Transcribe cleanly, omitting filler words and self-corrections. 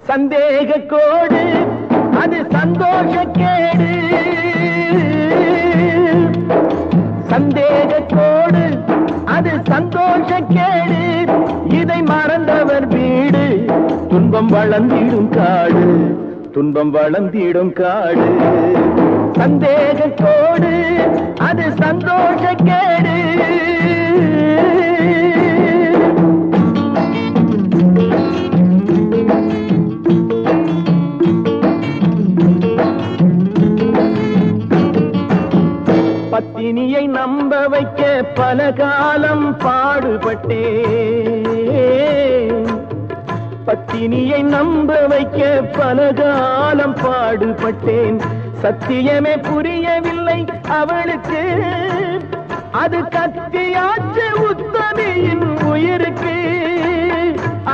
சந்தேக கோடு அது சந்தோஷ கேடு. சந்தேக கோடு அது சந்தோஷ கேடு. இதை மறந்தவர் வீடு துன்பம் வளர்ந்திடும் காடு. துன்பம் வளர்ந்திடும் காடு. சந்தேக கோடு அது சந்தோஷ கேடு. பத்தினியை நம்ப வைக்க பல காலம் பாடுபட்டேன். பத்தினியை நம்ப வைக்க பல காலம் பாடுபட்டேன். சத்தியமே புரியவில்லை அவளுக்கு. அது கத்தியாச்சு உத்தமியின் உயிருக்கு.